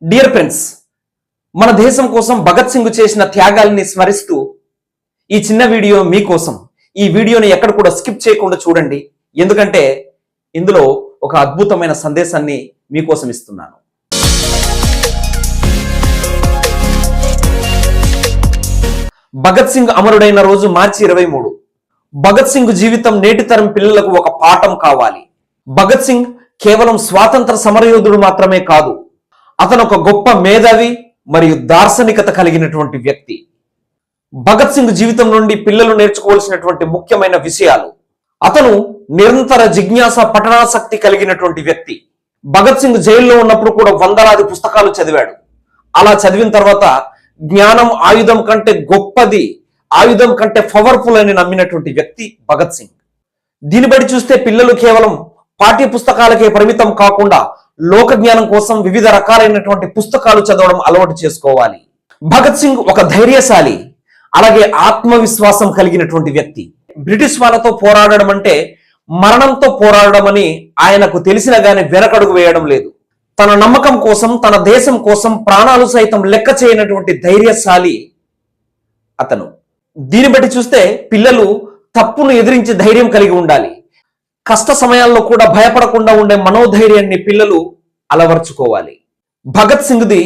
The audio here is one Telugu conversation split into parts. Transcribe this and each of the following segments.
డియర్ ఫ్రెండ్స్, మన దేశం కోసం భగత్ సింగ్ చేసిన త్యాగాల్ని స్మరిస్తూ ఈ చిన్న వీడియో మీకోసం. ఈ వీడియోని ఎక్కడ కూడా స్కిప్ చేయకుండా చూడండి, ఎందుకంటే ఇందులో ఒక అద్భుతమైన సందేశాన్ని మీకోసం ఇస్తున్నాను. భగత్ సింగ్ అమరుడైన రోజు మార్చి 23. భగత్ సింగ్ జీవితం నేటి తరం పిల్లలకు ఒక పాఠం కావాలి. భగత్ సింగ్ కేవలం స్వాతంత్ర సమరయోధుడు మాత్రమే కాదు, అతను ఒక గొప్ప మేధావి మరియు దార్శనికత కలిగినటువంటి వ్యక్తి. భగత్ సింగ్ జీవితం నుండి పిల్లలు నేర్చుకోవాల్సినటువంటి ముఖ్యమైన విషయాలు. అతను నిరంతర జిజ్ఞాస పఠనాసక్తి కలిగినటువంటి వ్యక్తి. భగత్ సింగ్ జైల్లో ఉన్నప్పుడు కూడా వందలాది పుస్తకాలు చదివాడు. అలా చదివిన తర్వాత జ్ఞానం ఆయుధం కంటే గొప్పది, ఆయుధం కంటే పవర్ఫుల్ అని నమ్మినటువంటి వ్యక్తి భగత్ సింగ్. దీన్ని బట్టి చూస్తే పిల్లలు కేవలం పాఠ్య పుస్తకాలకే పరిమితం కాకుండా లోక జ్ఞానం కోసం వివిధ రకాలైనటువంటి పుస్తకాలు చదవడం అలవాటు చేసుకోవాలి. భగత్ సింగ్ ఒక ధైర్యశాలి, అలాగే ఆత్మవిశ్వాసం కలిగినటువంటి వ్యక్తి. బ్రిటిష్ వాళ్ళతో పోరాడడం అంటే మరణంతో పోరాడడం అని ఆయనకు తెలిసినా గానీ వెనకడుగు వేయడం లేదు. తన నమ్మకం కోసం, తన దేశం కోసం ప్రాణాలు సైతం లెక్క చేయనటువంటి ధైర్యశాలి అతను. దీన్ని బట్టి చూస్తే పిల్లలు తప్పును ఎదిరించి ధైర్యం కలిగి ఉండాలి. కష్ట సమయాల్లో కూడా భయపడకుండా ఉండే మనోధైర్యాన్ని పిల్లలు అలవర్చుకోవాలి. భగత్ సింగ్ది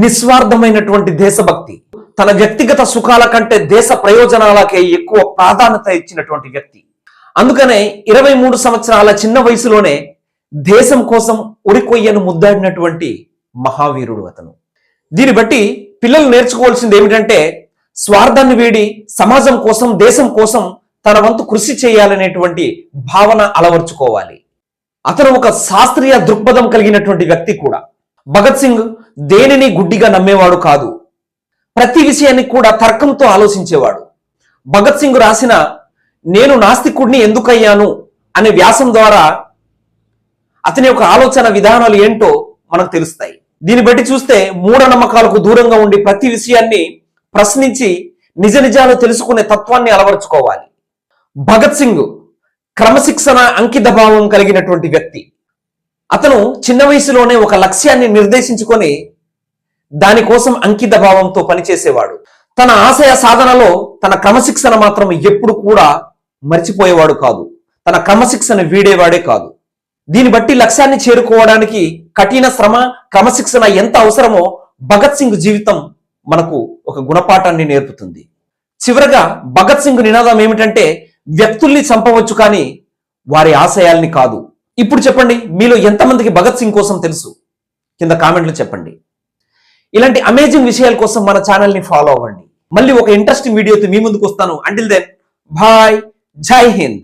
నిస్వార్థమైనటువంటి దేశభక్తి. తన వ్యక్తిగత సుఖాల కంటే దేశ ప్రయోజనాలకే ఎక్కువ ప్రాధాన్యత ఇచ్చినటువంటి వ్యక్తి. అందుకనే 23 సంవత్సరాల చిన్న వయసులోనే దేశం కోసం ఉరికొయ్యను ముద్దాడినటువంటి మహావీరుడు అతను. దీన్ని బట్టి పిల్లలు నేర్చుకోవాల్సింది ఏమిటంటే స్వార్థాన్ని వీడి సమాజం కోసం, దేశం కోసం తన వంతు కృషి చేయాలనేటువంటి భావన అలవర్చుకోవాలి. అతను ఒక శాస్త్రీయ దృక్పథం కలిగినటువంటి వ్యక్తి కూడా. భగత్ సింగ్ దేనిని గుడ్డిగా నమ్మేవాడు కాదు, ప్రతి విషయాన్ని కూడా తర్కంతో ఆలోచించేవాడు. భగత్ సింగ్ రాసిన నేను నాస్తికుడిని ఎందుకయ్యాను అనే వ్యాసం ద్వారా అతని యొక్క ఆలోచన విధానాలు ఏంటో మనకు తెలుస్తాయి. దీన్ని బట్టి చూస్తే మూఢనమ్మకాలకు దూరంగా ఉండి ప్రతి విషయాన్ని ప్రశ్నించి నిజ నిజాలు తెలుసుకునే తత్వాన్ని అలవర్చుకోవాలి. భగత్ సింగ్ క్రమశిక్షణ, అంకిత భావం కలిగినటువంటి వ్యక్తి. అతను చిన్న వయసులోనే ఒక లక్ష్యాన్ని నిర్దేశించుకొని దానికోసం అంకిత భావంతో పనిచేసేవాడు. తన ఆశయ సాధనలో తన క్రమశిక్షణ మాత్రం ఎప్పుడు కూడా మర్చిపోయేవాడు కాదు, తన క్రమశిక్షణ వీడేవాడే కాదు. దీన్ని బట్టి లక్ష్యాన్ని చేరుకోవడానికి కఠిన శ్రమ, క్రమశిక్షణ ఎంత అవసరమో భగత్ సింగ్ జీవితం మనకు ఒక గుణపాఠాన్ని నేర్పుతుంది. చివరగా భగత్ సింగ్ నినాదం ఏమిటంటే వ్యక్తుల్ని చంపవచ్చు కానీ వారి ఆశయాల్ని కాదు. ఇప్పుడు చెప్పండి, మీలో ఎంతమందికి భగత్ సింగ్ కోసం తెలుసు? కింద కామెంట్లు చెప్పండి. ఇలాంటి అమేజింగ్ విషయాల కోసం మన ఛానల్ని ఫాలో అవ్వండి. మళ్ళీ ఒక ఇంట్రెస్టింగ్ వీడియోతో మీ ముందుకు వస్తాను. అంటిల్ దెన్ బాయ్, జై హింద్.